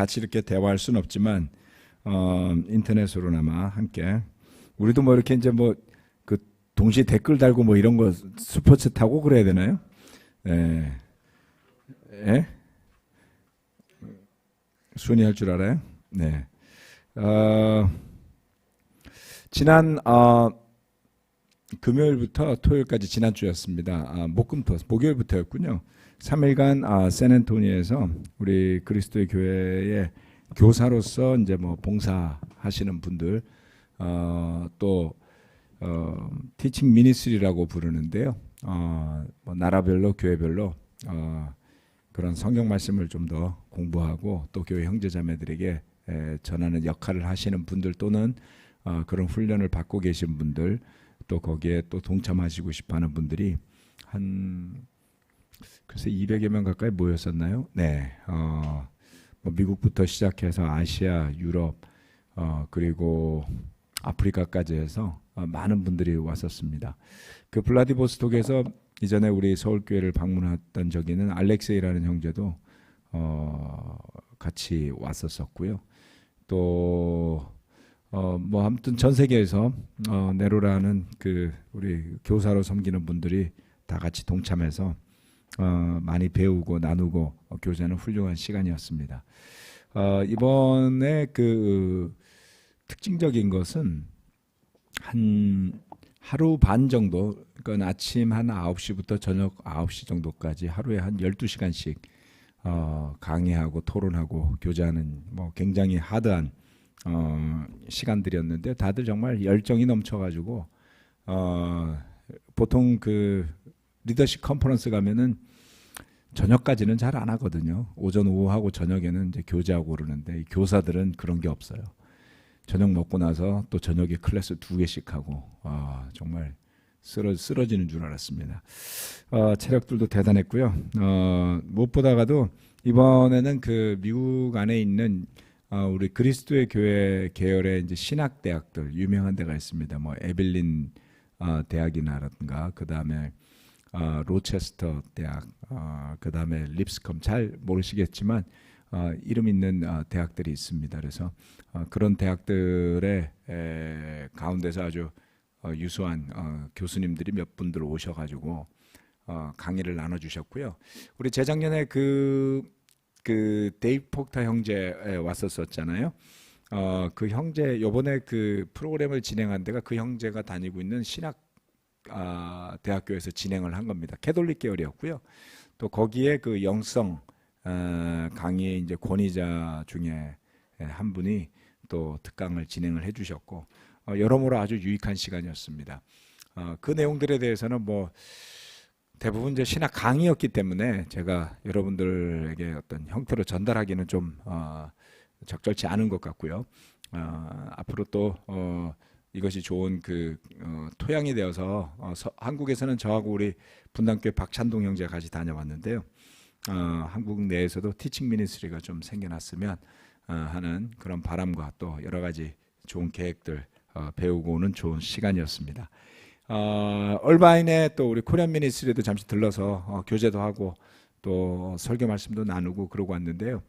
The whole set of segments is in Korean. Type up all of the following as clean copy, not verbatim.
같이 이렇게 대화할 수는 없지만 인터넷으로나마 함께 우리도 뭐 이렇게 이제 뭐 그 동시에 댓글 달고 뭐 이런 거 스포츠 타고 그래야 되나요? 예. 예? 순위 할 줄 알아요? 네. 지난 금요일부터 토요일까지 지난주였습니다. 목요일부터였군요. 3일간 샌앤토니에서 우리 그리스도의 교회의 교사로서 이제 뭐 봉사하시는 분들 또 티칭 미니스트리라고 부르는데요. 뭐 나라별로 교회별로 그런 성경 말씀을 좀 더 공부하고 또 교회 형제자매들에게 전하는 역할을 하시는 분들 또는 그런 훈련을 받고 계신 분들 또 거기에 또 동참하시고 싶어하는 분들이 한 글쎄 200여 명 가까이 모였었나요? 네. 뭐 미국부터 시작해서 아시아, 유럽 그리고 아프리카까지 해서 많은 분들이 왔었습니다. 그 블라디보스톡에서 이전에 우리 서울교회를 방문했던 적에는 알렉세이라는 형제도 같이 왔었었고요. 또 뭐 아무튼 전 세계에서 네로라는 그 우리 교사로 섬기는 분들이 다 같이 동참해서 많이 배우고 나누고 교제하는 훌륭한 시간이었습니다. 이번에 그 특징적인 것은 한 하루 반 정도, 그러니까 아침 한 9시부터 저녁 9시 정도까지 하루에 한 12시간씩 강의하고 토론하고 교제하는 뭐 굉장히 하드한 시간들이었는데 다들 정말 열정이 넘쳐가지고 보통 그 리더십 컨퍼런스 가면은 저녁까지는 잘 안 하거든요. 오전 오후하고 저녁에는 이제 교제하고 그러는데 이 교사들은 그런 게 없어요. 저녁 먹고 나서 또 저녁에 클래스 2개씩 하고 정말 쓰러지는 줄 알았습니다. 체력들도 대단했고요. 무엇보다가도 이번에는 그 미국 안에 있는 우리 그리스도의 교회 계열의 이제 신학 대학들 유명한 데가 있습니다. 뭐 에벨린 대학이라든가 그 다음에 로체스터 대학, 그 다음에 립스컴 잘 모르시겠지만 이름 있는 대학들이 있습니다. 그래서 그런 대학들의 가운데서 아주 유수한 교수님들이 몇 분들 오셔가지고 강의를 나눠주셨고요. 우리 재작년에 그 데이브 폭타 형제 왔었었잖아요. 그 형제 요번에 그 프로그램을 진행한 데가 그 형제가 다니고 있는 신학 대학교에서 진행을 한 겁니다. 캐톨릭 계열이었고요. 또 거기에 그 영성 강의의 이제 권위자 중에 한 분이 또 특강을 진행을 해주셨고 여러모로 아주 유익한 시간이었습니다. 그 내용들에 대해서는 뭐 대부분 이제 신학 강의였기 때문에 제가 여러분들에게 어떤 형태로 전달하기는 좀 적절치 않은 것 같고요. 앞으로 또 이것이 좋은 그 토양이 되어서 한국에서는 저하고 우리 분당교회 박찬동 형제가 같이 다녀왔는데요. 한국 내에서도 티칭 미니스트리가 좀 생겨났으면 하는 그런 바람과 또 여러 가지 좋은 계획들 배우고 오는 좋은 시간이었습니다. 얼바인에 또 우리 코리안 미니스트리도 잠시 들러서 교제도 하고 또 설교 말씀도 나누고 그러고 왔는데요.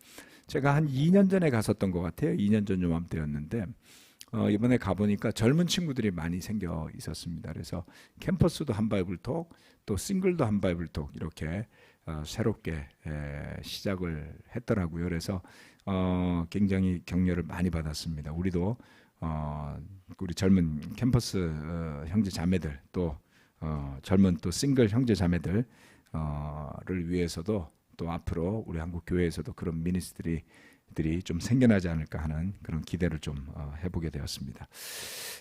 제가 한 2년 전에 갔었던 것 같아요. 2년 전 요맘때였는데 이번에 가보니까 젊은 친구들이 많이 생겨 있었습니다. 그래서 캠퍼스도 한 바이블톡, 또 싱글도 한 바이블톡 이렇게 새롭게 시작을 했더라고요. 그래서 굉장히 격려를 많이 받았습니다. 우리도 우리 젊은 캠퍼스 형제 자매들 또 젊은 또 싱글 형제 자매들을 위해서도 또 앞으로 우리 한국 교회에서도 그런 미니스트리들이 좀 생겨나지 않을까 하는 그런 기대를 좀 해보게 되었습니다.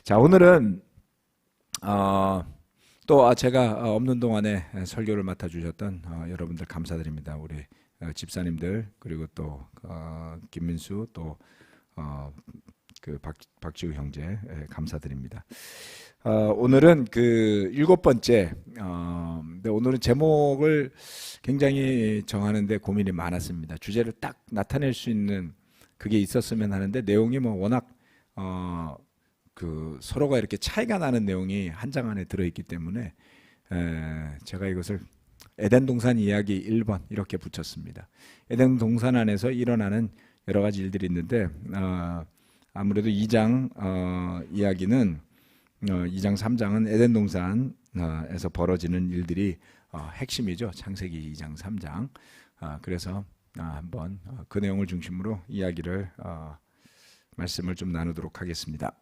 자, 오늘은 또 제가 없는 동안에 설교를 맡아주셨던 여러분들 감사드립니다. 우리 집사님들 그리고 또 김민수 또 그 박지우 형제 감사드립니다. 오늘은 그 7번째 근데 오늘은 제목을 굉장히 정하는데 고민이 많았습니다. 주제를 딱 나타낼 수 있는 그게 있었으면 하는데 내용이 뭐 워낙 그 서로가 이렇게 차이가 나는 내용이 한 장 안에 들어있기 때문에 제가 이것을 에덴 동산 이야기 1번 이렇게 붙였습니다. 에덴 동산 안에서 일어나는 여러 가지 일들이 있는데 아무래도 2장 이야기는 2장 3장은 에덴 동산에서 벌어지는 일들이 핵심이죠. 창세기 2장 3장. 그래서 한번 그 내용을 중심으로 이야기를 말씀을 좀 나누도록 하겠습니다.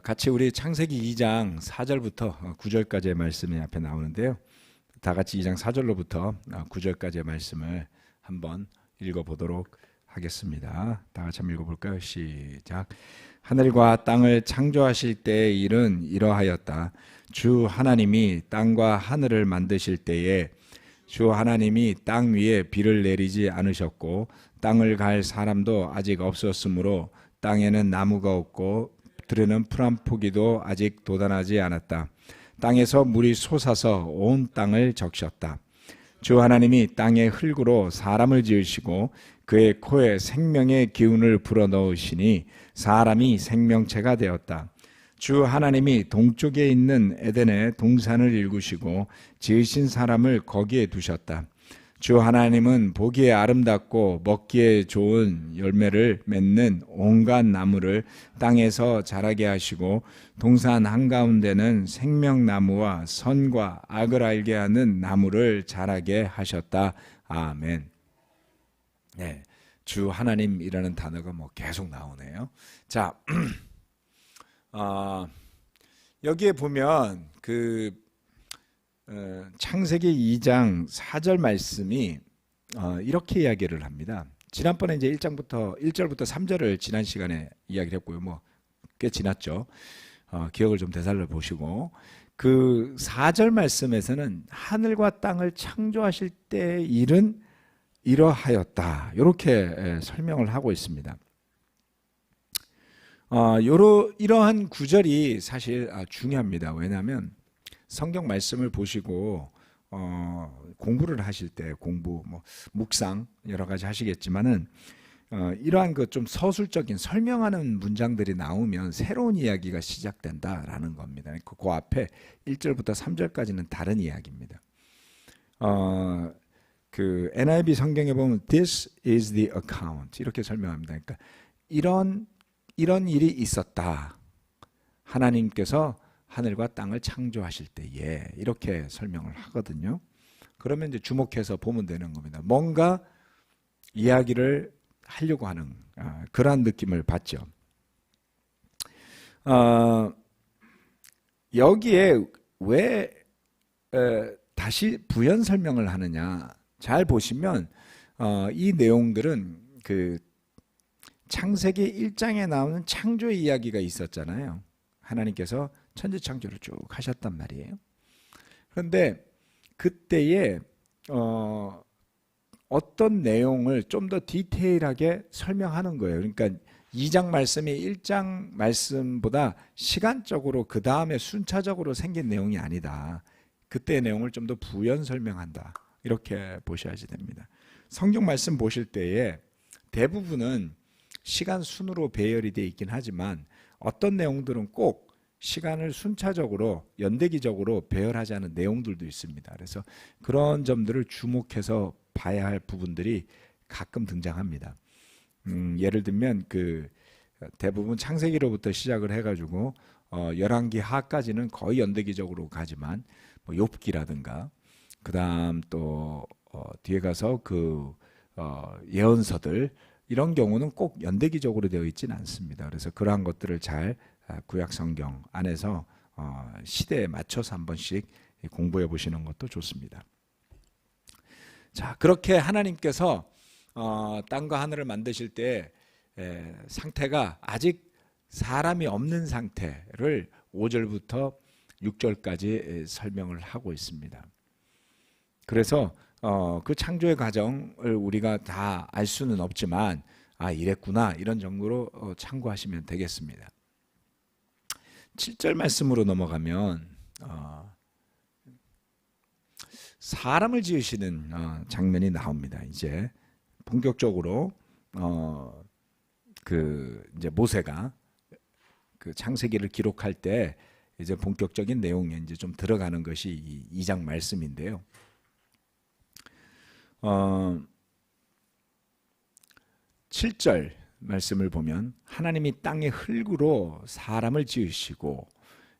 같이 우리 창세기 2장 4절부터 9절까지의 말씀이 앞에 나오는데요. 다 같이 2장 4절로부터 9절까지의 말씀을 한번 읽어보도록 하겠습니다. 다 같이 한번 읽어볼까요? 시작. 하늘과 땅을 창조하실 때의 일은 이러하였다. 주 하나님이 땅과 하늘을 만드실 때에 주 하나님이 땅 위에 비를 내리지 않으셨고 땅을 갈 사람도 아직 없었으므로 땅에는 나무가 없고 들에는 풀 한 포기도 아직 돋아나지 않았다. 땅에서 물이 솟아서 온 땅을 적셨다. 주 하나님이 땅의 흙으로 사람을 지으시고 그의 코에 생명의 기운을 불어넣으시니 사람이 생명체가 되었다. 주 하나님이 동쪽에 있는 에덴에 동산을 일구시고 지으신 사람을 거기에 두셨다. 주 하나님은 보기에 아름답고 먹기에 좋은 열매를 맺는 온갖 나무를 땅에서 자라게 하시고 동산 한가운데는 생명나무와 선과 악을 알게 하는 나무를 자라게 하셨다. 아멘. 네, 주 하나님이라는 단어가 계속 나오네요. 자, 여기에 보면 창세기 2장 4절 말씀이 이렇게 이야기를 합니다. 지난번에 이제 1절부터 3절을 지난 시간에 이야기를 했고요. 꽤 지났죠. 기억을 좀 되살려 보시고 그 4절 말씀에서는 하늘과 땅을 창조하실 때의 일은 이러하였다. 이렇게 설명을 하고 있습니다. 이러한 구절이 사실 중요합니다. 왜냐하면 성경 말씀을 보시고 공부를 하실 때 묵상 여러 가지 하시겠지만은 이러한 그 좀 서술적인 설명하는 문장들이 나오면 새로운 이야기가 시작된다라는 겁니다. 그 앞에 1절부터 3절까지는 다른 이야기입니다. 그 NIV 성경에 보면 This is the account 이렇게 설명합니다. 그러니까 이런 일이 있었다. 하나님께서 하늘과 땅을 창조하실 때에 이렇게 설명을 하거든요. 그러면 이제 주목해서 보면 되는 겁니다. 뭔가 이야기를 하려고 하는 그러한 느낌을 받죠. 여기에 왜 다시 부연 설명을 하느냐? 잘 보시면 이 내용들은 그 창세기 1장에 나오는 창조의 이야기가 있었잖아요. 하나님께서 천지 창조를 쭉 하셨단 말이에요. 그런데 그때에 어떤 내용을 좀 더 디테일하게 설명하는 거예요. 그러니까 2장 말씀이 1장 말씀보다 시간적으로 그 다음에 순차적으로 생긴 내용이 아니다. 그때의 내용을 좀 더 부연 설명한다. 이렇게 보셔야지 됩니다. 성경 말씀 보실 때에 대부분은 시간 순으로 배열이 되어 있긴 하지만 어떤 내용들은 꼭 시간을 순차적으로 연대기적으로 배열하지 않은 내용들도 있습니다. 그래서 그런 점들을 주목해서 봐야 할 부분들이 가끔 등장합니다. 예를 들면 그 대부분 창세기로부터 시작을 해가지고 열왕기 하까지는 거의 연대기적으로 가지만 욥기라든가 그다음 또 뒤에 가서 그 예언서들 이런 경우는 꼭 연대기적으로 되어 있지는 않습니다. 그래서 그러한 것들을 잘 구약 성경 안에서 시대에 맞춰서 한 번씩 공부해 보시는 것도 좋습니다. 자, 그렇게 하나님께서 땅과 하늘을 만드실 때 상태가 아직 사람이 없는 상태를 5절부터 6절까지 설명을 하고 있습니다. 그래서 그 창조의 과정을 우리가 다 알 수는 없지만 이랬구나 이런 정도로 참고하시면 되겠습니다. 7절 말씀으로 넘어가면 사람을 지으시는 장면이 나옵니다. 이제 본격적으로 이제 모세가 그 창세기를 기록할 때 이제 본격적인 내용에 이제 좀 들어가는 것이 이 2장 말씀인데요. 7절 말씀을 보면 하나님이 땅의 흙으로 사람을 지으시고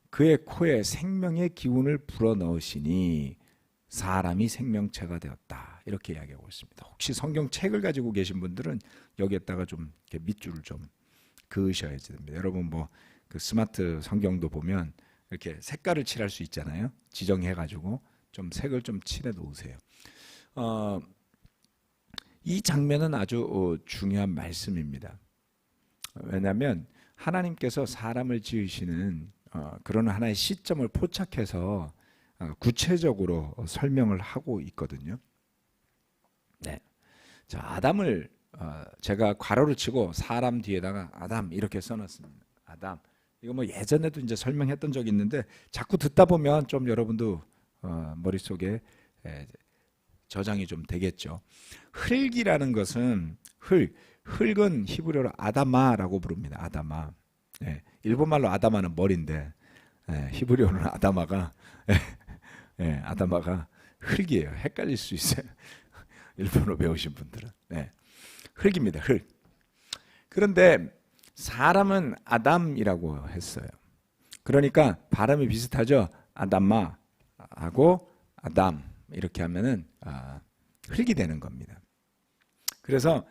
그의 코에 생명의 기운을 불어넣으시니 사람이 생명체가 되었다. 이렇게 이야기하고 있습니다. 혹시 성경책을 가지고 계신 분들은 여기에다가 좀 이렇게 밑줄을 좀 그으셔야 됩니다. 여러분 뭐 그 스마트 성경도 보면 이렇게 색깔을 칠할 수 있잖아요. 지정해가지고 좀 색을 좀 칠해 놓으세요. 이 장면은 아주 중요한 말씀입니다. 왜냐하면 하나님께서 사람을 지으시는 그런 하나의 시점을 포착해서 구체적으로 설명을 하고 있거든요. 네. 자, 아담을 제가 괄호를 치고 사람 뒤에다가 아담 이렇게 써놨습니다. 아담. 이거 뭐 예전에도 이제 설명했던 적이 있는데 자꾸 듣다 보면 좀 여러분도 머릿속에 저장이 좀 되겠죠. 흙이라는 것은 흙은 히브리어로 아다마라고 부릅니다. 아다마. 예, 일본말로 아다마는 머리인데 히브리어로는 아다마가 아다마가 흙이에요. 헷갈릴 수 있어요. 일본어 배우신 분들은. 흙입니다. 흙. 그런데 사람은 아담이라고 했어요. 그러니까 발음이 비슷하죠. 아담마하고 아담 이렇게 하면은 흙이 되는 겁니다. 그래서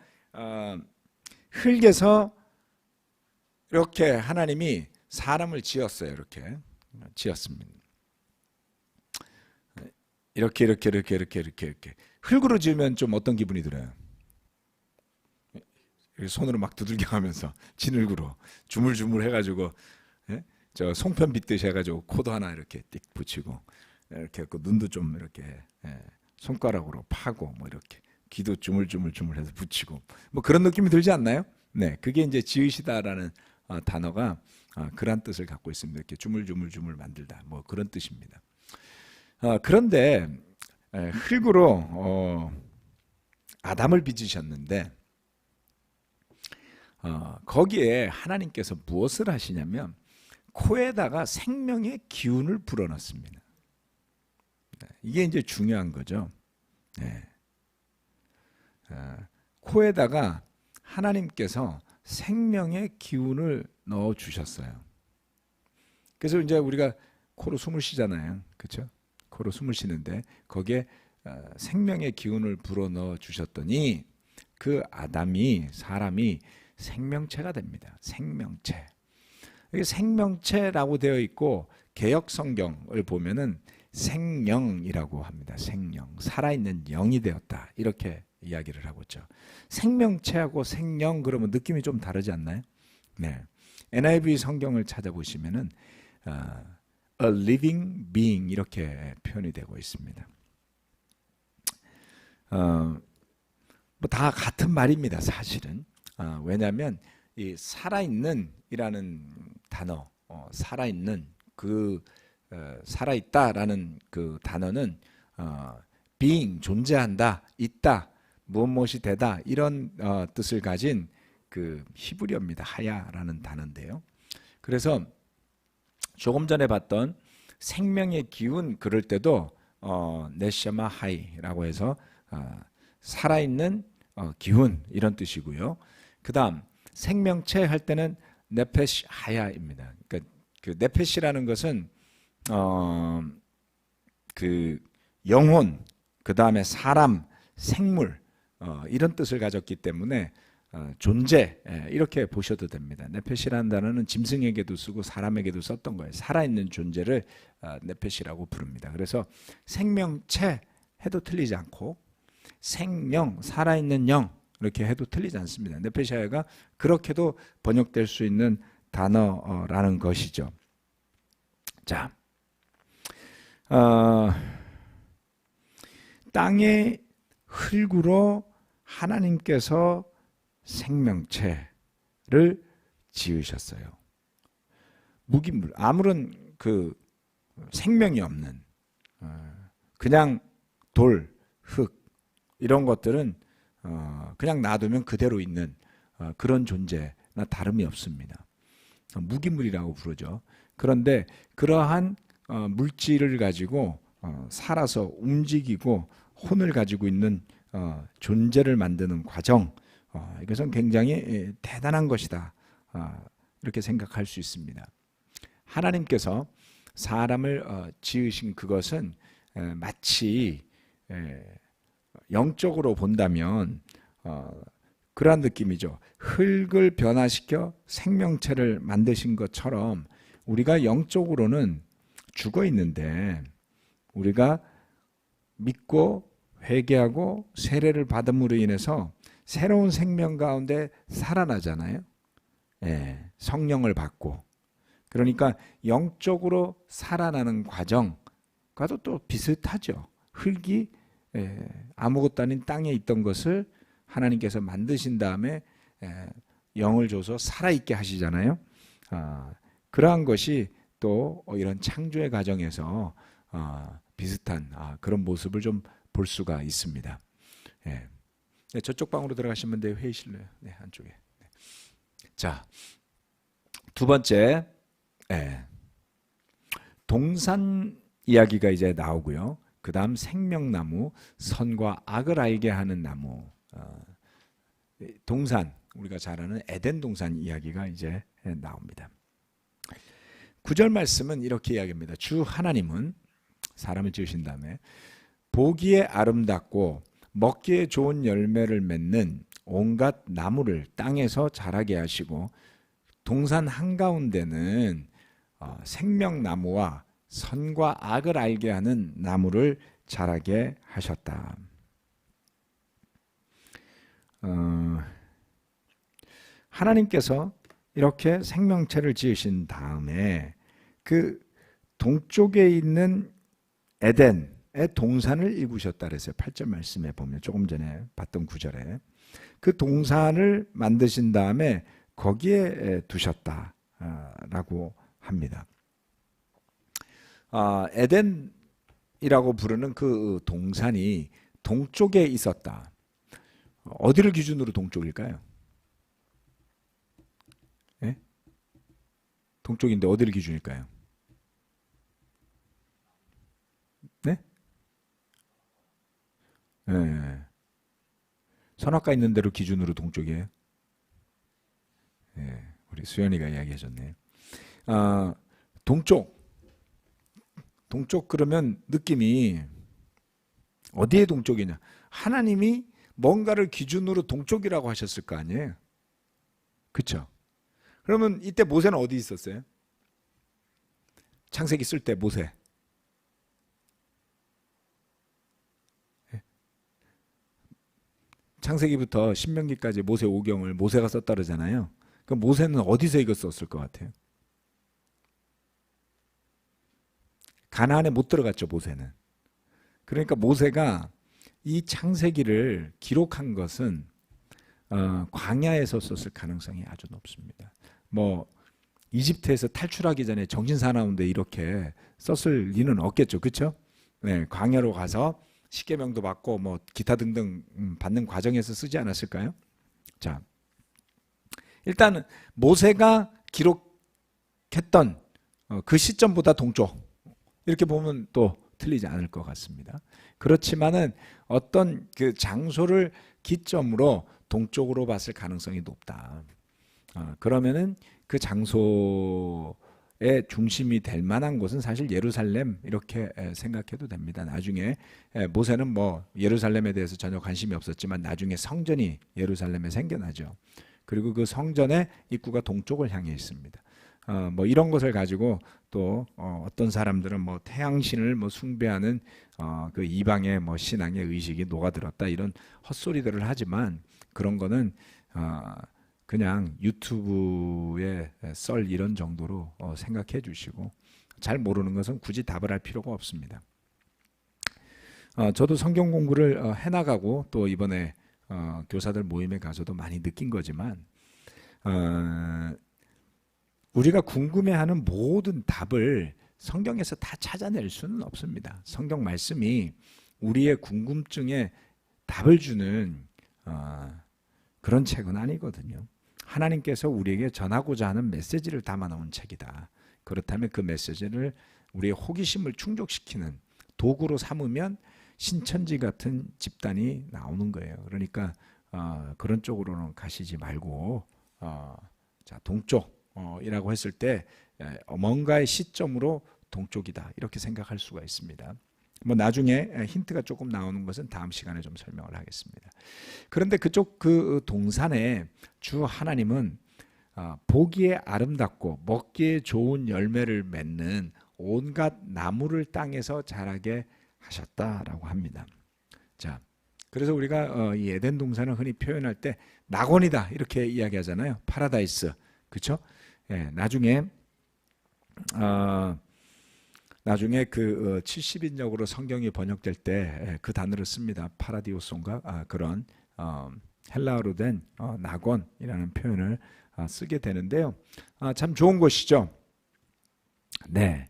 흙에서 이렇게 하나님이 사람을 지었어요. 이렇게 지었습니다. 이렇게 흙으로 지으면 좀 어떤 기분이 들어요? 손으로 막 두들겨가면서 진흙으로 주물주물 해가지고 저 송편 빗듯이 해가지고 코도 하나 이렇게 띡 붙이고 이렇게 했고 눈도 좀 이렇게 손가락으로 파고 뭐 이렇게 귀도 주물주물해서 붙이고 뭐 그런 느낌이 들지 않나요? 네, 그게 이제 지으시다라는 단어가 그런 뜻을 갖고 있습니다. 이렇게 주물주물 만들다 뭐 그런 뜻입니다. 그런데 흙으로 아담을 빚으셨는데 거기에 하나님께서 무엇을 하시냐면 코에다가 생명의 기운을 불어넣습니다. 이게 이제 중요한 거죠. 코에다가 하나님께서 생명의 기운을 넣어 주셨어요. 그래서 이제 우리가 코로 숨을 쉬잖아요. 그렇죠? 코로 숨을 쉬는데 거기에 생명의 기운을 불어넣어 주셨더니 그 아담이 사람이 생명체가 됩니다. 생명체. 여기 생명체라고 되어 있고 개역 성경을 보면은 생령이라고 합니다. 생령. 살아있는 영이 되었다. 이렇게 이야기를 하고 있죠. 생명체하고 생령 그러면 느낌이 좀 다르지 않나요? 네. NIV 성경을 찾아보시면은 a living being 이렇게 표현이 되고 있습니다. 뭐 다 같은 말입니다. 사실은. 왜냐하면 이 살아있는이라는 단어, 살아있는 그 살아있다라는 그 단어는 being 존재한다, 있다, 무엇이 되다 이런 뜻을 가진 그 히브리어입니다. 하야라는 단어인데요. 그래서 조금 전에 봤던 생명의 기운 그럴 때도 네셔마 하이라고 해서 살아있는 기운 이런 뜻이고요. 그 다음 생명체 할 때는 네페시 하야입니다. 그러니까 그 네페시라는 것은 그 영혼, 그 다음에 사람, 생물 이런 뜻을 가졌기 때문에 존재 이렇게 보셔도 됩니다. 네페시라는 단어는 짐승에게도 쓰고 사람에게도 썼던 거예요. 살아있는 존재를 네페시라고 부릅니다. 그래서 생명체 해도 틀리지 않고 생명, 살아있는 영 이렇게 해도 틀리지 않습니다. 네페시아가 그렇게도 번역될 수 있는 단어라는 것이죠. 자, 땅의 흙으로 하나님께서 생명체를 지으셨어요. 무기물, 아무런 그 생명이 없는 그냥 돌, 흙 이런 것들은 그냥 놔두면 그대로 있는 그런 존재나 다름이 없습니다. 무기물이라고 부르죠. 그런데 그러한 물질을 가지고 살아서 움직이고 혼을 가지고 있는 존재를 만드는 과정, 이것은 굉장히 대단한 것이다. 이렇게 생각할 수 있습니다. 하나님께서 사람을 지으신 그것은 마치 영적으로 본다면 그러한 느낌이죠. 흙을 변화시켜 생명체를 만드신 것처럼 우리가 영적으로는 죽어 있는데 우리가 믿고 회개하고 세례를 받음으로 인해서 새로운 생명 가운데 살아나잖아요. 성령을 받고. 그러니까 영적으로 살아나는 과정과도 또 비슷하죠. 흙이 아무것도 아닌 땅에 있던 것을 하나님께서 만드신 다음에 영을 줘서 살아있게 하시잖아요. 그러한 것이 또 이런 창조의 과정에서 비슷한 그런 모습을 좀 볼 수가 있습니다. 저쪽 방으로 들어가시면 돼요. 회의실로요. 안쪽에. 자, 두 번째 동산 이야기가 이제 나오고요. 그 다음 생명나무, 선과 악을 알게 하는 나무. 동산, 우리가 잘 아는 에덴 동산 이야기가 이제 나옵니다. 9절 말씀은 이렇게 이야기합니다. 주 하나님은 사람을 지으신 다음에 보기에 아름답고 먹기에 좋은 열매를 맺는 온갖 나무를 땅에서 자라게 하시고 동산 한가운데는 생명나무와 선과 악을 알게 하는 나무를 자라게 하셨다. 하나님께서 이렇게 생명체를 지으신 다음에 그 동쪽에 있는 에덴의 동산을 일구셨다 그랬어요. 8절 말씀에 보면 조금 전에 봤던 9절에 그 동산을 만드신 다음에 거기에 두셨다라고 합니다. 에덴이라고 부르는 그 동산이 동쪽에 있었다. 어디를 기준으로 동쪽일까요? 동쪽인데 어디를 기준일까요? 네? 선악과 있는 대로 기준으로 동쪽이에요. 우리 수연이가 이야기해줬네. 동쪽 그러면 느낌이 어디에 동쪽이냐? 하나님이 뭔가를 기준으로 동쪽이라고 하셨을 거 아니에요? 그렇죠? 그러면 이때 모세는 어디 있었어요? 창세기 쓸 때 모세. 창세기부터 신명기까지 모세 오경을 모세가 썼다 그러잖아요. 그럼 모세는 어디서 이거 썼을 것 같아요? 가나안에 못 들어갔죠, 모세는. 그러니까 모세가 이 창세기를 기록한 것은 광야에서 썼을 가능성이 아주 높습니다. 뭐 이집트에서 탈출하기 전에 정신사나운데 이렇게 썼을 리는 없겠죠, 그렇죠? 광야로 가서 십계명도 받고 뭐 기타 등등 받는 과정에서 쓰지 않았을까요? 자, 일단은 모세가 기록했던 그 시점보다 동쪽 이렇게 보면 또 틀리지 않을 것 같습니다. 그렇지만은 어떤 그 장소를 기점으로 동쪽으로 봤을 가능성이 높다. 그러면은 그 장소의 중심이 될 만한 곳은 사실 예루살렘 이렇게 생각해도 됩니다. 나중에 모세는 뭐 예루살렘에 대해서 전혀 관심이 없었지만 나중에 성전이 예루살렘에 생겨나죠. 그리고 그 성전의 입구가 동쪽을 향해 있습니다. 뭐 이런 것을 가지고 또 어떤 사람들은 뭐 태양신을 뭐 숭배하는 그 이방의 뭐 신앙의 의식이 녹아들었다 이런 헛소리들을 하지만 그런 거는 그냥 유튜브에 썰 이런 정도로 생각해 주시고 잘 모르는 것은 굳이 답을 할 필요가 없습니다. 저도 성경 공부를 해나가고 또 이번에 교사들 모임에 가서도 많이 느낀 거지만 우리가 궁금해하는 모든 답을 성경에서 다 찾아낼 수는 없습니다. 성경 말씀이 우리의 궁금증에 답을 주는 그런 책은 아니거든요. 하나님께서 우리에게 전하고자 하는 메시지를 담아놓은 책이다. 그렇다면 그 메시지를 우리의 호기심을 충족시키는 도구로 삼으면 신천지 같은 집단이 나오는 거예요. 그러니까 그런 쪽으로는 가시지 말고 자, 동쪽이라고 했을 때 뭔가의 시점으로 동쪽이다 이렇게 생각할 수가 있습니다. 뭐 나중에 힌트가 조금 나오는 것은 다음 시간에 좀 설명을 하겠습니다. 그런데 그쪽 그 동산에 주 하나님은 보기에 아름답고 먹기에 좋은 열매를 맺는 온갖 나무를 땅에서 자라게 하셨다라고 합니다. 자, 그래서 우리가 이 에덴 동산을 흔히 표현할 때 낙원이다 이렇게 이야기하잖아요. 파라다이스, 그렇죠? 예, 나중에 그 70인역으로 성경이 번역될 때 그 단어를 씁니다. 파라디오스인가 그런 헬라어로 된 낙원이라는 표현을 쓰게 되는데요. 참 좋은 곳이죠. 네,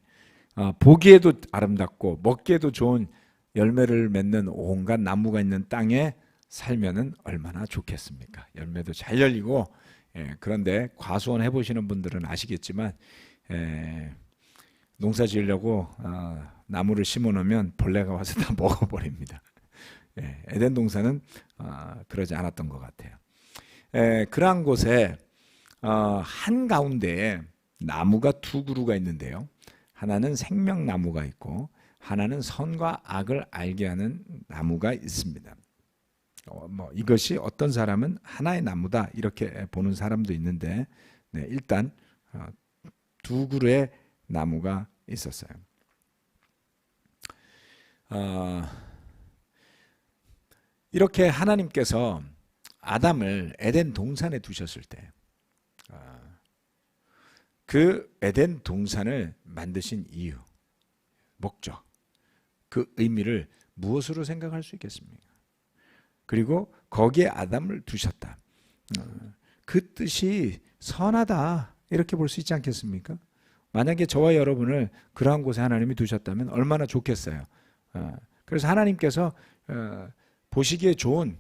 보기에도 아름답고 먹기에도 좋은 열매를 맺는 온갖 나무가 있는 땅에 살면은 얼마나 좋겠습니까? 열매도 잘 열리고 그런데 과수원 해보시는 분들은 아시겠지만 농사 지으려고 나무를 심어놓으면 벌레가 와서 다 먹어버립니다. 에덴 동산은 그러지 않았던 것 같아요. 그러한 곳에 한가운데에 나무가 두 그루가 있는데요. 하나는 생명나무가 있고 하나는 선과 악을 알게 하는 나무가 있습니다. 이것이 어떤 사람은 하나의 나무다 이렇게 보는 사람도 있는데 일단 두 그루의 나무가 있었어요. 이렇게 하나님께서 아담을 에덴 동산에 두셨을 때 그 에덴 동산을 만드신 이유, 목적, 그 의미를 무엇으로 생각할 수 있겠습니까? 그리고 거기에 아담을 두셨다. 그 뜻이 선하다 이렇게 볼 수 있지 않겠습니까? 만약에 저와 여러분을 그러한 곳에 하나님이 두셨다면 얼마나 좋겠어요. 그래서 하나님께서 보시기에 좋은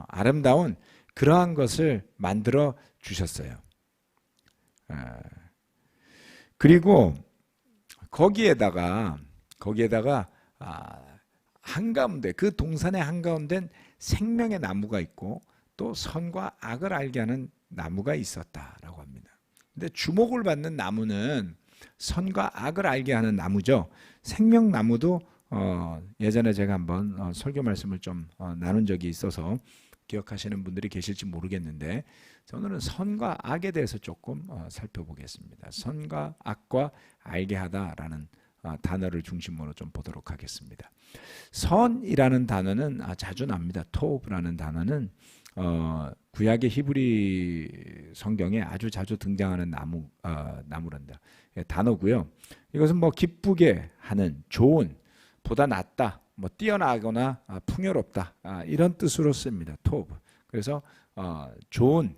아름다운 그러한 것을 만들어 주셨어요. 그리고 거기에다가 한가운데 그 동산의 한가운데는 생명의 나무가 있고 또 선과 악을 알게 하는 나무가 있었다라고 합니다. 근데 주목을 받는 나무는 선과 악을 알게 하는 나무죠. 생명나무도 예전에 제가 한번 설교 말씀을 좀 나눈 적이 있어서 기억하시는 분들이 계실지 모르겠는데 오늘은 선과 악에 대해서 조금 살펴보겠습니다. 선과 악과 알게 하다라는 단어를 중심으로 좀 보도록 하겠습니다. 선이라는 단어는 자주 납니다. 토브라는 단어는 구약의 히브리 성경에 아주 자주 등장하는 나무란다. 단어고요. 이것은 뭐 기쁘게 하는, 좋은, 보다 낫다, 뭐 뛰어나거나 풍요롭다 이런 뜻으로 씁니다. 토브. 그래서 좋은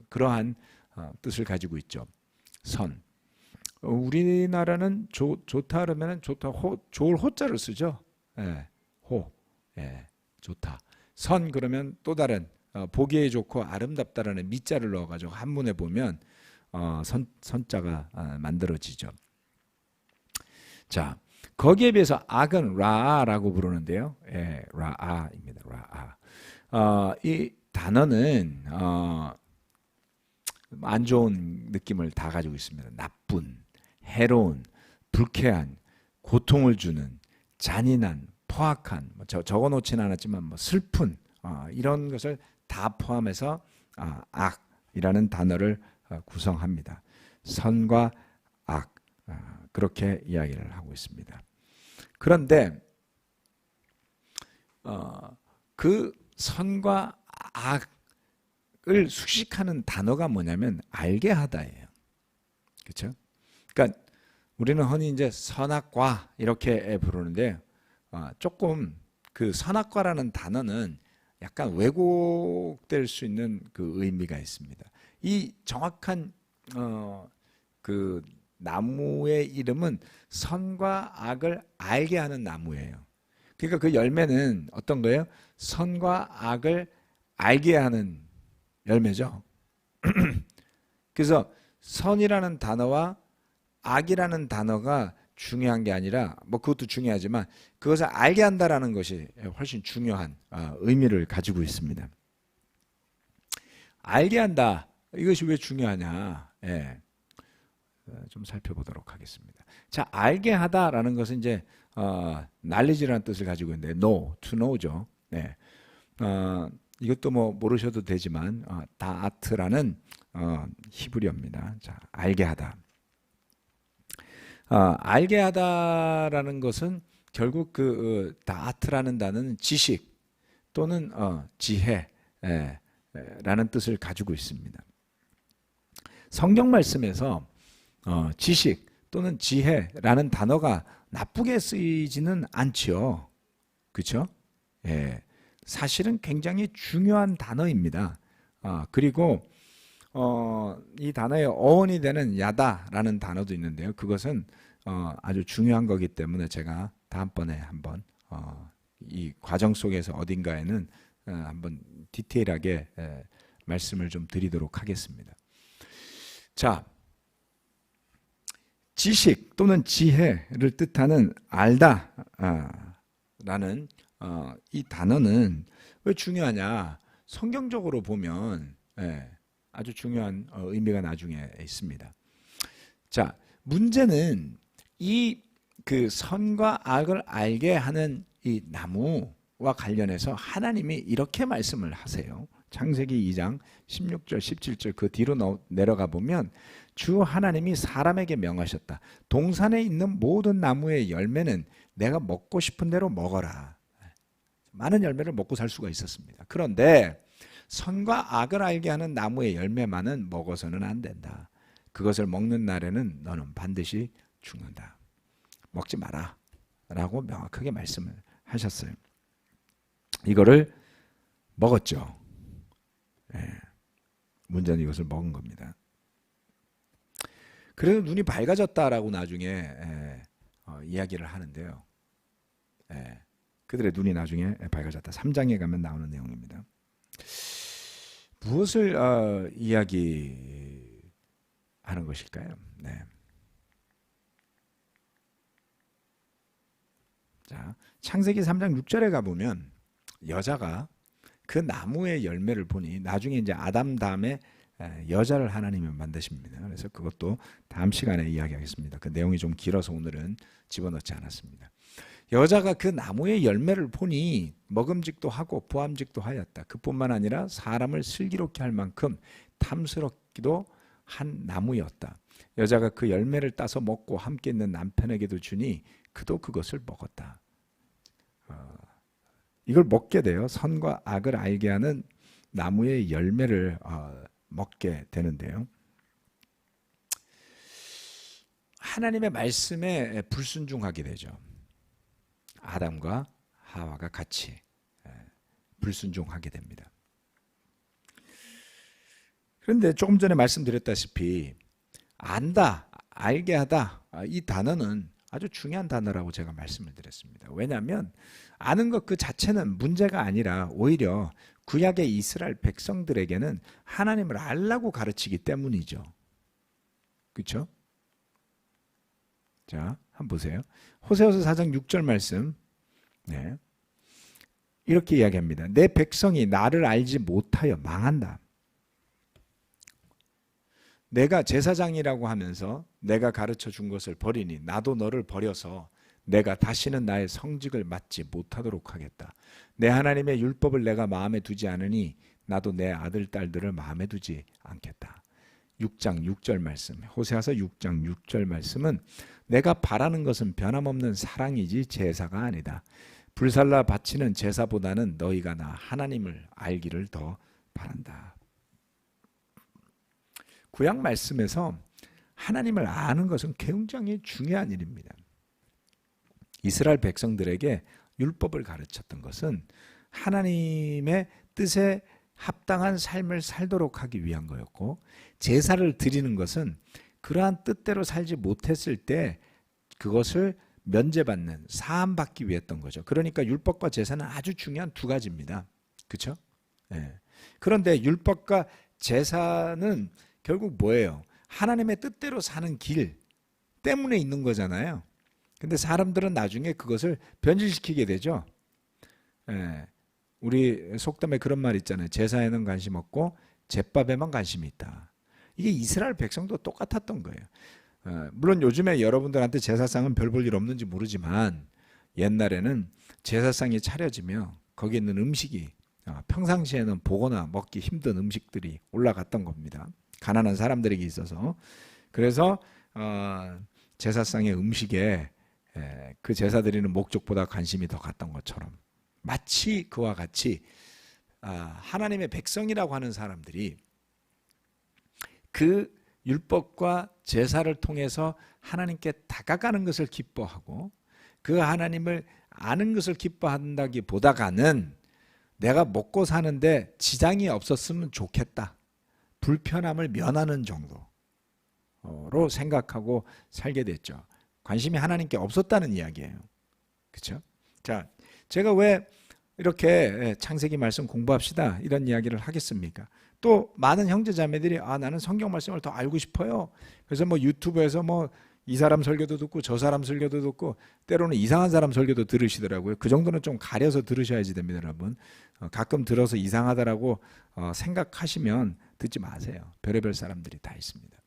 그러한 뜻을 가지고 있죠. 선. 우리나라는 좋다 그러면 좋다 좋을 호자를 쓰죠. 호. 좋다. 선 그러면 또 다른 보기에 좋고 아름답다라는 미자를 넣어가지고 한문에 보면 선자가 만들어지죠. 자, 거기에 비해서 악은 라아라고 부르는데요. 라아입니다. 라아. 이 단어는 안 좋은 느낌을 다 가지고 있습니다. 나쁜, 해로운, 불쾌한, 고통을 주는, 잔인한, 포악한, 적어놓지는 않았지만 슬픈 이런 것을 다 포함해서 악이라는 단어를 구성합니다. 선과 악 그렇게 이야기를 하고 있습니다. 그런데 그 선과 악을 숙식하는 단어가 뭐냐면 알게 하다예요. 그렇죠? 그러니까 우리는 흔히 이제 선악과 이렇게 부르는데 조금 그 선악과라는 단어는 약간 왜곡될 수 있는 그 의미가 있습니다. 이 정확한 그 나무의 이름은 선과 악을 알게 하는 나무예요. 그러니까 그 열매는 어떤 거예요? 선과 악을 알게 하는 열매죠. 그래서 선이라는 단어와 악이라는 단어가 중요한 게 아니라 뭐 그것도 중요하지만 그것을 알게 한다라는 것이 훨씬 중요한 의미를 가지고 있습니다. 알게 한다. 이것이 왜 중요하냐? 예. 좀 살펴보도록 하겠습니다. 자, 알게 하다라는 것은 이제 knowledge라는 뜻을 가지고 있는데 know, to know죠. 네. 이것도 뭐 모르셔도 되지만 다아트라는 히브리어입니다. 자, 알게 하다. 알게 하다라는 것은 결국 그 다아트라는 단어는 지식 또는 지혜라는 뜻을 가지고 있습니다. 성경 말씀에서 지식 또는 지혜라는 단어가 나쁘게 쓰이지는 않지요. 그렇죠? 예. 사실은 굉장히 중요한 단어입니다. 그리고 이 단어의 어원이 되는 야다라는 단어도 있는데요. 그것은 아주 중요한 거기 때문에 제가 다음번에 한번 이 과정 속에서 어딘가에는 한번 디테일하게 말씀을 좀 드리도록 하겠습니다. 자, 지식 또는 지혜를 뜻하는 알다 라는 이 단어는 왜 중요하냐? 성경적으로 보면 아주 중요한 의미가 나중에 있습니다. 자, 문제는 이 그 선과 악을 알게 하는 이 나무와 관련해서 하나님이 이렇게 말씀을 하세요. 창세기 2장 16절 17절 그 뒤로 내려가 보면 주 하나님이 사람에게 명하셨다. 동산에 있는 모든 나무의 열매는 내가 먹고 싶은 대로 먹어라. 많은 열매를 먹고 살 수가 있었습니다. 그런데 선과 악을 알게 하는 나무의 열매만은 먹어서는 안 된다. 그것을 먹는 날에는 너는 반드시 죽는다. 먹지 마라 라고 명확하게 말씀을 하셨어요. 이거를 먹었죠. 문제는 이것을 먹은 겁니다. 그래서 눈이 밝아졌다라고 나중에 이야기를 하는데요. 그들의 눈이 나중에 밝아졌다. 3장에 가면 나오는 내용입니다. 무엇을 이야기하는 것일까요? 네. 자, 창세기 3장 6절에 가보면 여자가 그 나무의 열매를 보니 나중에 이제 아담 다음에 여자를 하나님이 만드십니다. 그래서 그것도 다음 시간에 이야기하겠습니다. 그 내용이 좀 길어서 오늘은 집어넣지 않았습니다. 여자가 그 나무의 열매를 보니 먹음직도 하고 보암직도 하였다. 그뿐만 아니라 사람을 슬기롭게 할 만큼 탐스럽기도 한 나무였다. 여자가 그 열매를 따서 먹고 함께 있는 남편에게도 주니 그도 그것을 먹었다. 이걸 먹게 돼요. 선과 악을 알게 하는 나무의 열매를 먹게 되는데요. 하나님의 말씀에 불순종하게 되죠. 아담과 하와가 같이 불순종하게 됩니다. 그런데 조금 전에 말씀드렸다시피 안다, 알게 하다 이 단어는 아주 중요한 단어라고 제가 말씀을 드렸습니다. 왜냐하면 아는 것 그 자체는 문제가 아니라 오히려 구약의 이스라엘 백성들에게는 하나님을 알라고 가르치기 때문이죠. 그렇죠? 자, 한번 보세요. 호세아서 4장 6절 말씀. 네. 이렇게 이야기합니다. 내 백성이 나를 알지 못하여 망한다. 내가 제사장이라고 하면서 내가 가르쳐 준 것을 버리니 나도 너를 버려서 내가 다시는 나의 성직을 맡지 못하도록 하겠다. 내 하나님의 율법을 내가 마음에 두지 않으니 나도 내 아들 딸들을 마음에 두지 않겠다. 6장 6절 말씀, 호세아서 6장 6절 말씀은 내가 바라는 것은 변함없는 사랑이지 제사가 아니다. 불살라 바치는 제사보다는 너희가 나 하나님을 알기를 더 바란다. 구약 말씀에서 하나님을 아는 것은 굉장히 중요한 일입니다. 이스라엘 백성들에게 율법을 가르쳤던 것은 하나님의 뜻에 합당한 삶을 살도록 하기 위한 거였고, 제사를 드리는 것은 그러한 뜻대로 살지 못했을 때 그것을 면제받는, 사함받기 위했던 거죠. 그러니까 율법과 제사는 아주 중요한 두 가지입니다. 그렇죠? 네. 그런데 율법과 제사는 결국 뭐예요? 하나님의 뜻대로 사는 길 때문에 있는 거잖아요. 근데 사람들은 나중에 그것을 변질시키게 되죠. 예, 우리 속담에 그런 말 있잖아요. 제사에는 관심 없고 제밥에만 관심이 있다. 이게 이스라엘 백성도 똑같았던 거예요. 물론 요즘에 여러분들한테 제사상은 별 볼 일 없는지 모르지만 옛날에는 제사상이 차려지며 거기 있는 음식이 평상시에는 보거나 먹기 힘든 음식들이 올라갔던 겁니다. 가난한 사람들에게 있어서. 그래서 제사상의 음식에 그 제사 드리는 목적보다 관심이 더 갔던 것처럼 마치 그와 같이 하나님의 백성이라고 하는 사람들이 그 율법과 제사를 통해서 하나님께 다가가는 것을 기뻐하고 그 하나님을 아는 것을 기뻐한다기보다가는 내가 먹고 사는데 지장이 없었으면 좋겠다. 불편함을 면하는 정도로 생각하고 살게 됐죠. 관심이 하나님께 없었다는 이야기예요. 그렇죠? 자, 제가 왜 이렇게 창세기 말씀 공부합시다 이런 이야기를 하겠습니까? 또 많은 형제자매들이 나는 성경 말씀을 더 알고 싶어요. 그래서 뭐 유튜브에서 뭐 이 사람 설교도 듣고 저 사람 설교도 듣고 때로는 이상한 사람 설교도 들으시더라고요. 그 정도는 좀 가려서 들으셔야지 됩니다, 여러분. 가끔 들어서 이상하다라고 생각하시면 듣지 마세요. 별의별 사람들이 다 있습니다.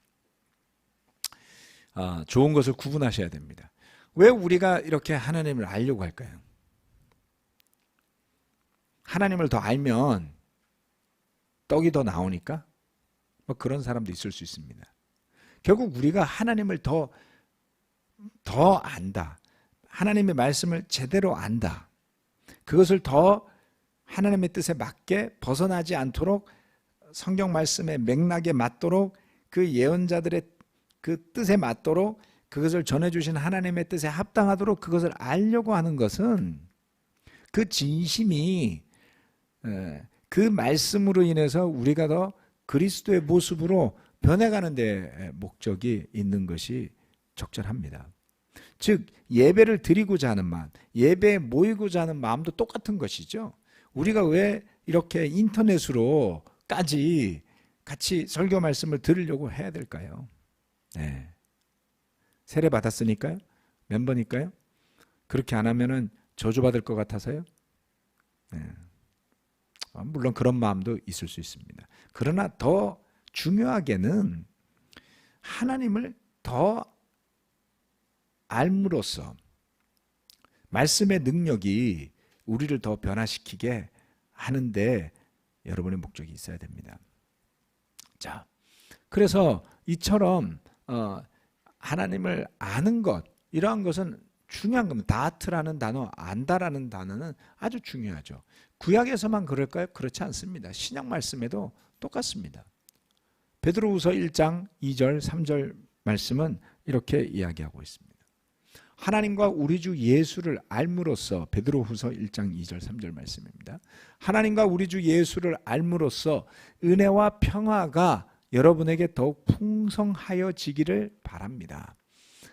좋은 것을 구분하셔야 됩니다. 왜 우리가 이렇게 하나님을 알려고 할까요? 하나님을 더 알면 떡이 더 나오니까 뭐 그런 사람도 있을 수 있습니다. 결국 우리가 하나님을 더 안다. 하나님의 말씀을 제대로 안다. 그것을 더 하나님의 뜻에 맞게 벗어나지 않도록 성경 말씀의 맥락에 맞도록 그 예언자들의 그 뜻에 맞도록 그것을 전해주신 하나님의 뜻에 합당하도록 그것을 알려고 하는 것은 그 진심이 그 말씀으로 인해서 우리가 더 그리스도의 모습으로 변해가는 데 목적이 있는 것이 적절합니다. 즉 예배를 드리고자 하는 마음, 예배에 모이고자 하는 마음도 똑같은 것이죠. 우리가 왜 이렇게 인터넷으로까지 같이 설교 말씀을 들으려고 해야 될까요? 네. 세례 받았으니까요? 멤버니까요? 그렇게 안 하면은 저주받을 것 같아서요? 네. 물론 그런 마음도 있을 수 있습니다. 그러나 더 중요하게는 하나님을 더 알므로써 말씀의 능력이 우리를 더 변화시키게 하는데 여러분의 목적이 있어야 됩니다. 자, 그래서 이처럼 하나님을 아는 것, 이러한 것은 중요한 겁니다. 다트라는 단어, 안다라는 단어는 아주 중요하죠. 구약에서만 그럴까요? 그렇지 않습니다. 신약 말씀에도 똑같습니다. 베드로후서 1장 2절 3절 말씀은 이렇게 이야기하고 있습니다. 하나님과 우리 주 예수를 알므로써, 베드로후서 1장 2절 3절 말씀입니다. 하나님과 우리 주 예수를 알므로써 은혜와 평화가 여러분에게 더욱 풍성하여지기를 바랍니다.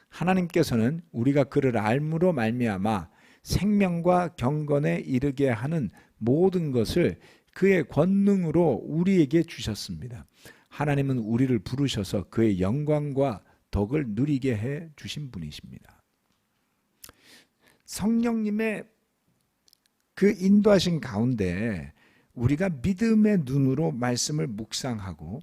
하나님께서는 우리가 그를 알므로 말미암아 생명과 경건에 이르게 하는 모든 것을 그의 권능으로 우리에게 주셨습니다. 하나님은 우리를 부르셔서 그의 영광과 덕을 누리게 해 주신 분이십니다. 성령님의 그 인도하신 가운데 우리가 믿음의 눈으로 말씀을 묵상하고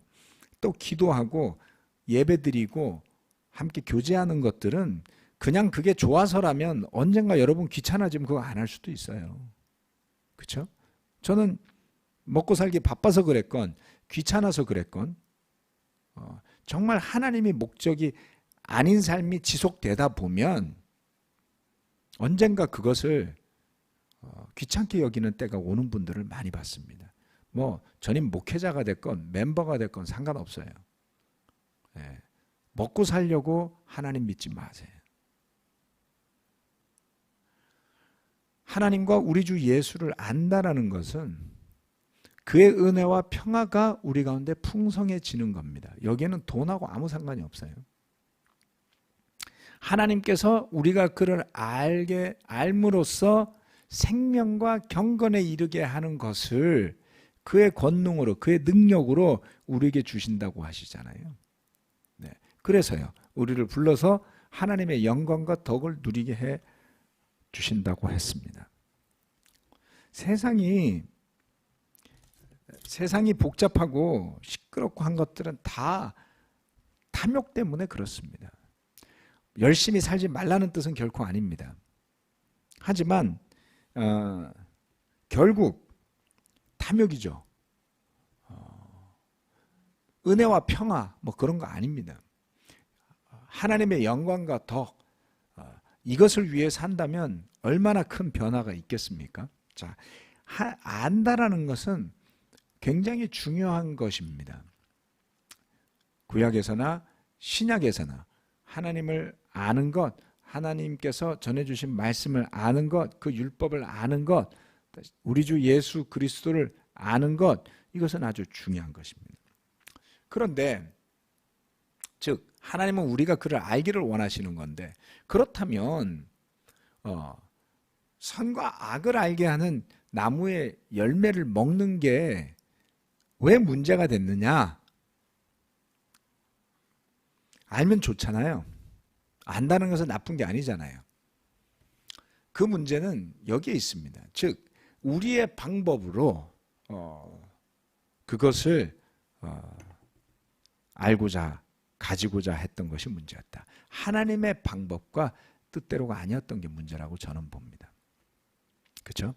또 기도하고 예배드리고 함께 교제하는 것들은 그냥 그게 좋아서라면 언젠가 여러분 귀찮아지면 그거 안 할 수도 있어요. 그렇죠? 저는 먹고 살기 바빠서 그랬건 귀찮아서 그랬건 정말 하나님의 목적이 아닌 삶이 지속되다 보면 언젠가 그것을 귀찮게 여기는 때가 오는 분들을 많이 봤습니다. 뭐 전임 목회자가 됐건 멤버가 됐건 상관없어요. 네. 먹고 살려고 하나님 믿지 마세요. 하나님과 우리 주 예수를 안다라는 것은 그의 은혜와 평화가 우리 가운데 풍성해지는 겁니다. 여기에는 돈하고 아무 상관이 없어요. 하나님께서 우리가 그를 알므로써 생명과 경건에 이르게 하는 것을 그의 권능으로, 그의 능력으로 우리에게 주신다고 하시잖아요. 네. 그래서요, 우리를 불러서 하나님의 영광과 덕을 누리게 해 주신다고 했습니다. 세상이 복잡하고 시끄럽고 한 것들은 다 탐욕 때문에 그렇습니다. 열심히 살지 말라는 뜻은 결코 아닙니다. 하지만 결국 탐욕이죠. 은혜와 평화 뭐 그런 거 아닙니다. 하나님의 영광과 덕 이것을 위해 산다면 얼마나 큰 변화가 있겠습니까? 자, 안다라는 것은 굉장히 중요한 것입니다. 구약에서나 신약에서나 하나님을 아는 것, 하나님께서 전해주신 말씀을 아는 것, 그 율법을 아는 것, 우리 주 예수 그리스도를 아는 것, 이것은 아주 중요한 것입니다. 그런데 즉 하나님은 우리가 그를 알기를 원하시는 건데, 그렇다면 선과 악을 알게 하는 나무의 열매를 먹는 게 왜 문제가 됐느냐? 알면 좋잖아요. 안다는 것은 나쁜 게 아니잖아요. 그 문제는 여기에 있습니다. 즉 우리의 방법으로 그것을 알고자 가지고자 했던 것이 문제였다. 하나님의 방법과 뜻대로가 아니었던 게 문제라고 저는 봅니다. 그렇죠?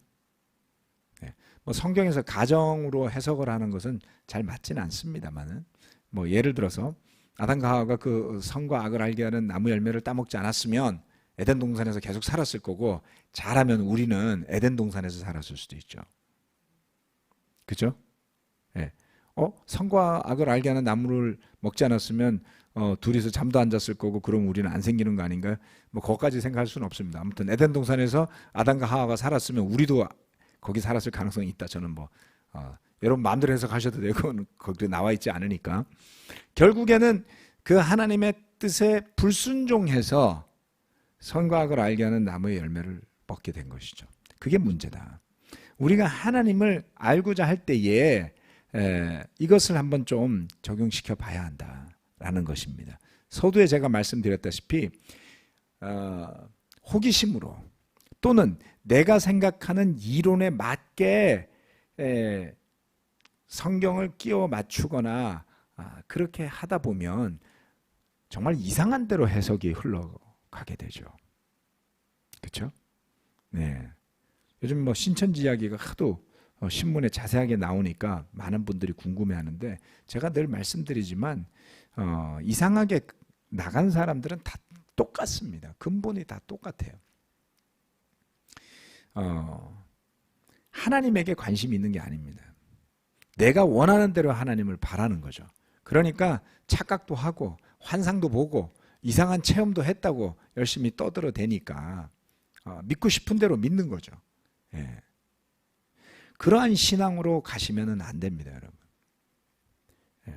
네. 뭐 성경에서 가정으로 해석을 하는 것은 잘 맞지는 않습니다만은, 뭐 예를 들어서 아담과 하와가 그 선과 악을 알게 하는 나무 열매를 따먹지 않았으면 에덴 동산에서 계속 살았을 거고, 잘하면 우리는 에덴 동산에서 살았을 수도 있죠. 그렇죠? 네. 선과 악을 알게 하는 나무를 먹지 않았으면 둘이서 잠도 안 잤을 거고, 그럼 우리는 안 생기는 거 아닌가요? 뭐 거기까지 생각할 수는 없습니다. 아무튼 에덴 동산에서 아담과 하와가 살았으면 우리도 거기 살았을 가능성이 있다. 저는 뭐 여러분 마음대로 해석하셔도 되고, 거기 나와 있지 않으니까. 결국에는 그 하나님의 뜻에 불순종해서 선과 악을 알게 하는 나무의 열매를 먹게 된 것이죠. 그게 문제다. 우리가 하나님을 알고자 할 때에 이것을 한번 좀 적용시켜 봐야 한다라는 것입니다. 서두에 제가 말씀드렸다시피 호기심으로 또는 내가 생각하는 이론에 맞게 성경을 끼워 맞추거나 그렇게 하다 보면 정말 이상한 대로 해석이 흘러가게 되죠. 그렇죠? 네. 요즘 뭐 신천지 이야기가 하도 신문에 자세하게 나오니까 많은 분들이 궁금해하는데, 제가 늘 말씀드리지만 이상하게 나간 사람들은 다 똑같습니다. 근본이 다 똑같아요. 하나님에게 관심이 있는 게 아닙니다. 내가 원하는 대로 하나님을 바라는 거죠. 그러니까 착각도 하고 환상도 보고 이상한 체험도 했다고 열심히 떠들어대니까 믿고 싶은 대로 믿는 거죠. 예. 그러한 신앙으로 가시면 안 됩니다, 여러분. 예.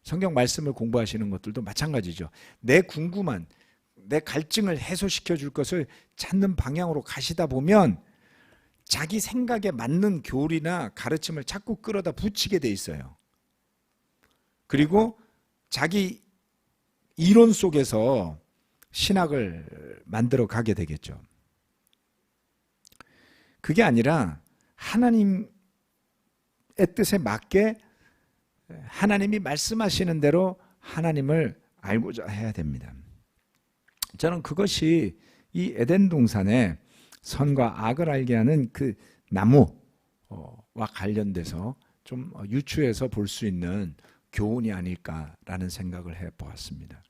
성경 말씀을 공부하시는 것들도 마찬가지죠. 내 궁금한, 내 갈증을 해소시켜 줄 것을 찾는 방향으로 가시다 보면 자기 생각에 맞는 교리나 가르침을 자꾸 끌어다 붙이게 돼 있어요. 그리고 자기 이론 속에서 신학을 만들어 가게 되겠죠. 그게 아니라 하나님의 뜻에 맞게 하나님이 말씀하시는 대로 하나님을 알고자 해야 됩니다. 저는 그것이 이 에덴 동산에 선과 악을 알게 하는 그 나무와 관련돼서 좀 유추해서 볼 수 있는 교훈이 아닐까라는 생각을 해보았습니다.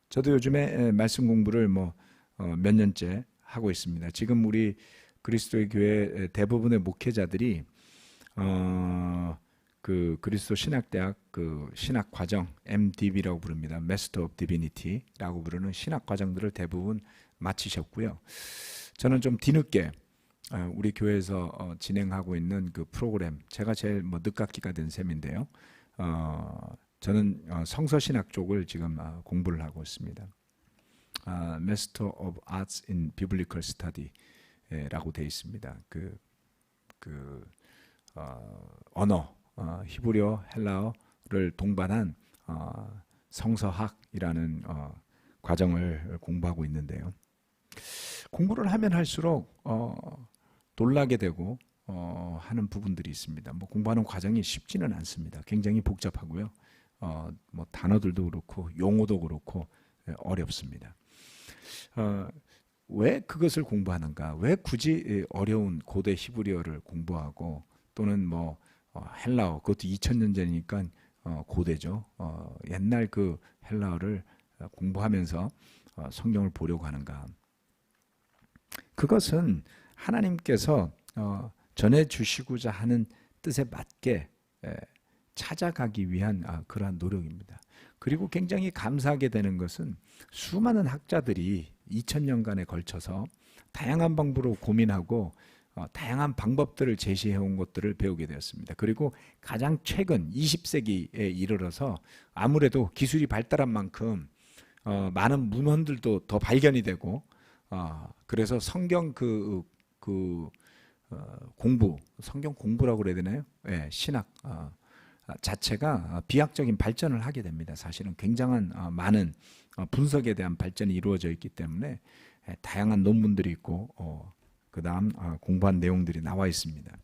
저도 요즘에 말씀 공부를 몇 년째 하고 있습니다. 지금 우리 그리스도의 교회 대부분의 목회자들이 그 그리스도 신학대학 그 신학 과정 MDB라고 부릅니다. Master of Divinity라고 부르는 신학 과정들을 대부분 마치셨고요. 저는 좀 뒤늦게 우리 교회에서 진행하고 있는 그 프로그램, 제가 제일 늦깎이가 된 셈인데요. 저는 성서신학 쪽을 지금 공부를 하고 있습니다. Master of Arts in Biblical Study라고 되어 있습니다. 언어, 히브리어, 헬라어를 동반한 성서학이라는 과정을 공부하고 있는데요. 공부를 하면 할수록 놀라게 되고 하는 부분들이 있습니다. 뭐 공부하는 과정이 쉽지는 않습니다. 굉장히 복잡하고요. 뭐 단어들도 그렇고 용어도 그렇고 어렵습니다. 왜 그것을 공부하는가? 왜 굳이 어려운 고대 히브리어를 공부하고 또는 뭐 헬라어, 그것도 2000년 전이니까 고대죠. 옛날 그 헬라어를 공부하면서 성경을 보려고 하는가? 그것은 하나님께서 전해주시고자 하는 뜻에 맞게 찾아가기 위한 그러한 노력입니다. 그리고 굉장히 감사하게 되는 것은 수많은 학자들이 2000년간에 걸쳐서 다양한 방법으로 고민하고 다양한 방법들을 제시해온 것들을 배우게 되었습니다. 그리고 가장 최근 20세기에 이르러서 아무래도 기술이 발달한 만큼 많은 문헌들도 더 발견이 되고 그래서 성경 공부, 성경 공부라고 그래야 되나요? 네, 신학 자체가 비약적인 발전을 하게 됩니다. 사실은 굉장한 많은 분석에 대한 발전이 이루어져 있기 때문에 다양한 논문들이 있고 그 다음 공부한 내용들이 나와 있습니다.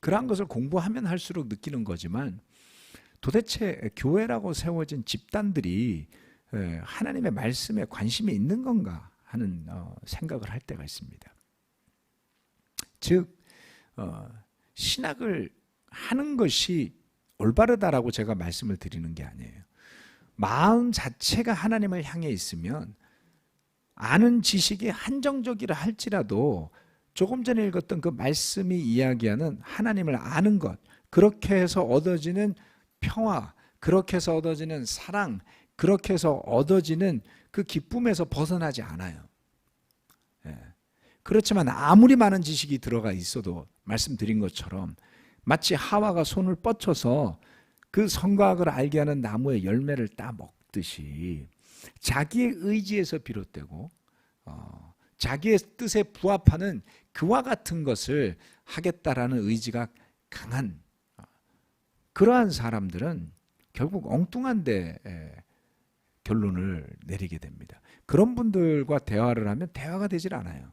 그러한 것을 공부하면 할수록 느끼는 거지만 도대체 교회라고 세워진 집단들이 하나님의 말씀에 관심이 있는 건가 하는 생각을 할 때가 있습니다. 즉 신학을 하는 것이 올바르다라고 제가 말씀을 드리는 게 아니에요. 마음 자체가 하나님을 향해 있으면 아는 지식이 한정적이라 할지라도 조금 전에 읽었던 그 말씀이 이야기하는 하나님을 아는 것, 그렇게 해서 얻어지는 평화, 그렇게 해서 얻어지는 사랑, 그렇게 해서 얻어지는 그 기쁨에서 벗어나지 않아요. 그렇지만 아무리 많은 지식이 들어가 있어도 말씀드린 것처럼 마치 하와가 손을 뻗쳐서 그 선과학을 알게 하는 나무의 열매를 따먹듯이 자기의 의지에서 비롯되고 자기의 뜻에 부합하는 그와 같은 것을 하겠다라는 의지가 강한 그러한 사람들은 결국 엉뚱한 데 결론을 내리게 됩니다. 그런 분들과 대화를 하면 대화가 되질 않아요.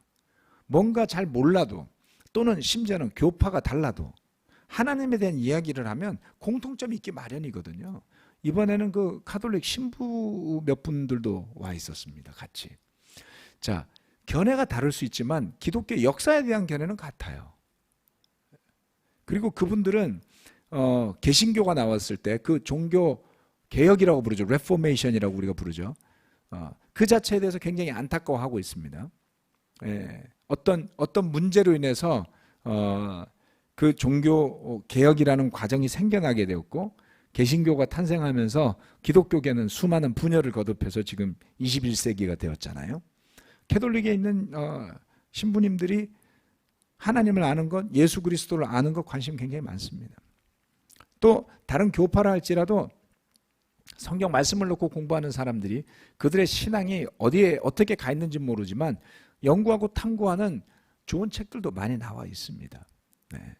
뭔가 잘 몰라도 또는 심지어는 교파가 달라도 하나님에 대한 이야기를 하면 공통점이 있기 마련이거든요. 이번에는 그 가톨릭 신부 몇 분들도 와 있었습니다. 같이. 자, 견해가 다를 수 있지만 기독교 역사에 대한 견해는 같아요. 그리고 그분들은 개신교가 나왔을 때 그 종교 개혁이라고 부르죠. 레포메이션이라고 우리가 부르죠. 그 자체에 대해서 굉장히 안타까워하고 있습니다. 어떤 문제로 인해서 그 종교 개혁이라는 과정이 생겨나게 되었고 개신교가 탄생하면서 기독교계는 수많은 분열을 거듭해서 지금 21세기가 되었잖아요. 캐톨릭에 있는 신부님들이 하나님을 아는 것, 예수 그리스도를 아는 것 관심 굉장히 많습니다. 또 다른 교파라 할지라도 성경 말씀을 놓고 공부하는 사람들이 그들의 신앙이 어디에 어떻게 가 있는지 모르지만 연구하고 탐구하는 좋은 책들도 많이 나와 있습니다. 네.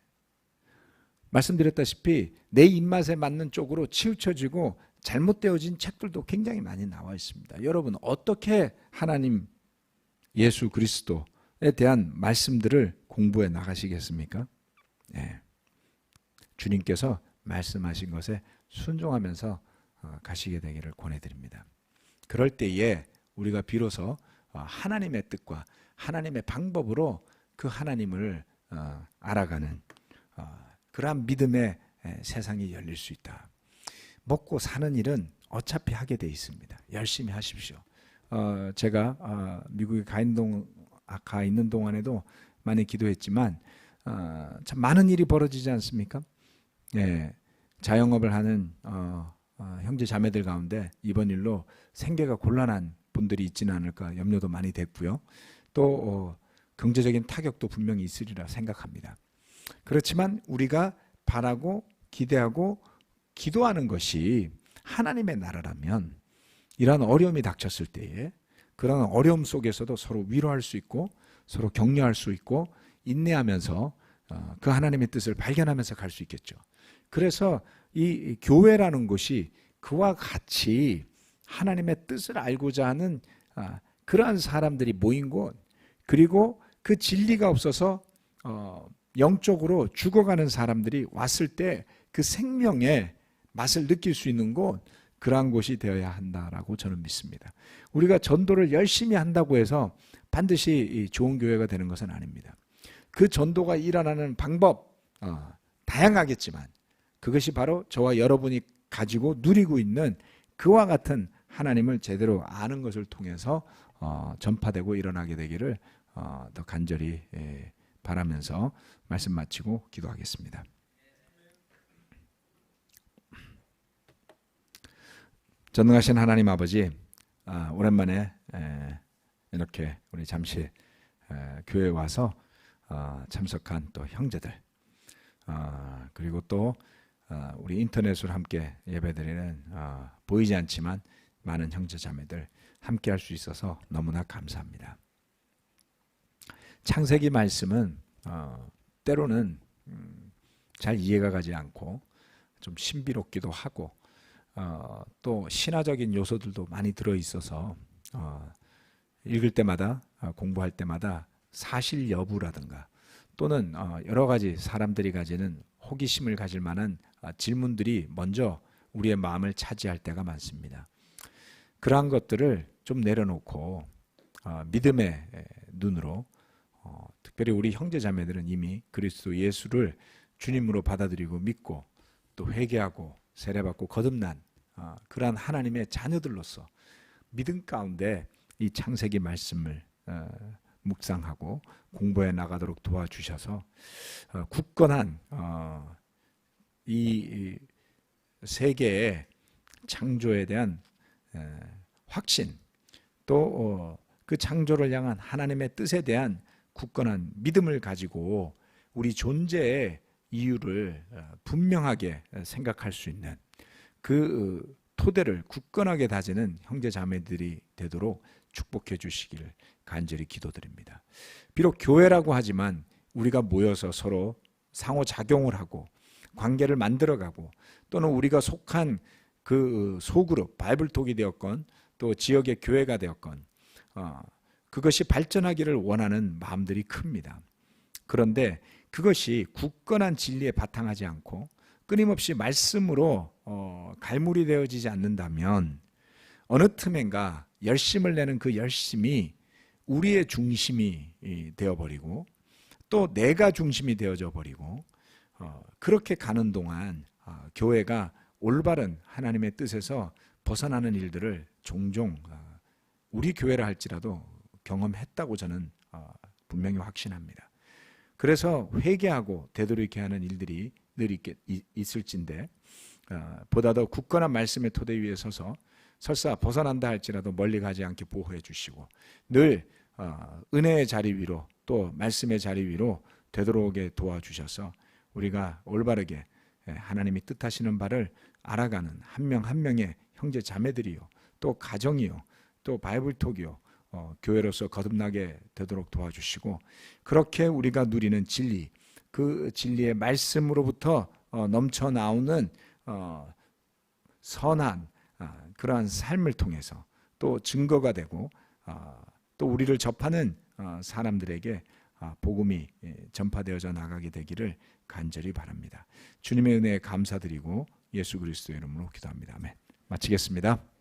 말씀드렸다시피 내 입맛에 맞는 쪽으로 치우쳐지고 잘못되어진 책들도 굉장히 많이 나와 있습니다. 여러분 어떻게 하나님 예수 그리스도에 대한 말씀들을 공부해 나가시겠습니까? 네. 주님께서 말씀하신 것에 순종하면서 가시게 되기를 권해드립니다. 그럴 때에 우리가 비로소 하나님의 뜻과 하나님의 방법으로 그 하나님을 알아가는 그러한 믿음의 세상이 열릴 수 있다. 먹고 사는 일은 어차피 하게 돼 있습니다. 열심히 하십시오. 제가 미국에 가 있는 동안에도 많이 기도했지만 참 많은 일이 벌어지지 않습니까? 네, 자영업을 하는 형제 자매들 가운데 이번 일로 생계가 곤란한 분들이 있지는 않을까 염려도 많이 됐고요. 또 경제적인 타격도 분명히 있으리라 생각합니다. 그렇지만 우리가 바라고 기대하고 기도하는 것이 하나님의 나라라면 이러한 어려움이 닥쳤을 때에 그런 어려움 속에서도 서로 위로할 수 있고 서로 격려할 수 있고 인내하면서 그 하나님의 뜻을 발견하면서 갈 수 있겠죠. 그래서 이 교회라는 곳이 그와 같이 하나님의 뜻을 알고자 하는 그러한 사람들이 모인 곳, 그리고 그 진리가 없어서 영적으로 죽어가는 사람들이 왔을 때 그 생명의 맛을 느낄 수 있는 곳, 그러한 곳이 되어야 한다라고 저는 믿습니다. 우리가 전도를 열심히 한다고 해서 반드시 좋은 교회가 되는 것은 아닙니다. 그 전도가 일어나는 방법 다양하겠지만 그것이 바로 저와 여러분이 가지고 누리고 있는 그와 같은 하나님을 제대로 아는 것을 통해서 전파되고 일어나게 되기를 더 간절히 바라면서 말씀 마치고 기도하겠습니다. 전능하신 하나님 아버지, 오랜만에 이렇게 우리 잠시 교회에 와서 참석한 또 형제들, 그리고 또 우리 인터넷으로 함께 예배드리는 보이지 않지만 많은 형제 자매들 함께 할 수 있어서 너무나 감사합니다. 창세기 말씀은 때로는 잘 이해가 가지 않고 좀 신비롭기도 하고 또 신화적인 요소들도 많이 들어있어서 읽을 때마다 공부할 때마다 사실 여부라든가 또는 여러 가지 사람들이 가지는 호기심을 가질 만한 질문들이 먼저 우리의 마음을 차지할 때가 많습니다. 그러한 것들을 좀 내려놓고 믿음의 눈으로 특별히 우리 형제 자매들은 이미 그리스도 예수를 주님으로 받아들이고 믿고 또 회개하고 세례받고 거듭난 그러한 하나님의 자녀들로서 믿음 가운데 이 창세기 말씀을 묵상하고 공부해 나가도록 도와주셔서 굳건한 이 세계의 창조에 대한 확신, 또 그 창조를 향한 하나님의 뜻에 대한 굳건한 믿음을 가지고 우리 존재의 이유를 분명하게 생각할 수 있는 그 토대를 굳건하게 다지는 형제 자매들이 되도록 축복해 주시기를 간절히 기도드립니다. 비록 교회라고 하지만 우리가 모여서 서로 상호작용을 하고 관계를 만들어가고 또는 우리가 속한 그 소그룹, 바이블톡이 되었건 또 지역의 교회가 되었건 그것이 발전하기를 원하는 마음들이 큽니다. 그런데 그것이 굳건한 진리에 바탕하지 않고 끊임없이 말씀으로 갈무리 되어지지 않는다면 어느 틈엔가 열심을 내는 그 열심이 우리의 중심이 되어버리고 또 내가 중심이 되어져 버리고 그렇게 가는 동안 교회가 올바른 하나님의 뜻에서 벗어나는 일들을 종종 우리 교회라 할지라도 경험했다고 저는 분명히 확신합니다. 그래서 회개하고 되돌이게 하는 일들이 늘 있을진데 보다 더 굳건한 말씀의 토대 위에 서서 설사 벗어난다 할지라도 멀리 가지 않게 보호해 주시고 늘 은혜의 자리 위로 또 말씀의 자리 위로 되돌아오게 도와주셔서 우리가 올바르게 하나님이 뜻하시는 바를 알아가는 한 명 한 명의 형제 자매들이요 또 가정이요 또 바이블톡이요 교회로서 거듭나게 되도록 도와주시고 그렇게 우리가 누리는 진리, 그 진리의 말씀으로부터 넘쳐 나오는 선한 그러한 삶을 통해서 또 증거가 되고 또 우리를 접하는 사람들에게 복음이 전파되어져 나가게 되기를 간절히 바랍니다. 주님의 은혜에 감사드리고 예수 그리스도의 이름으로 기도합니다. 아멘. 마치겠습니다.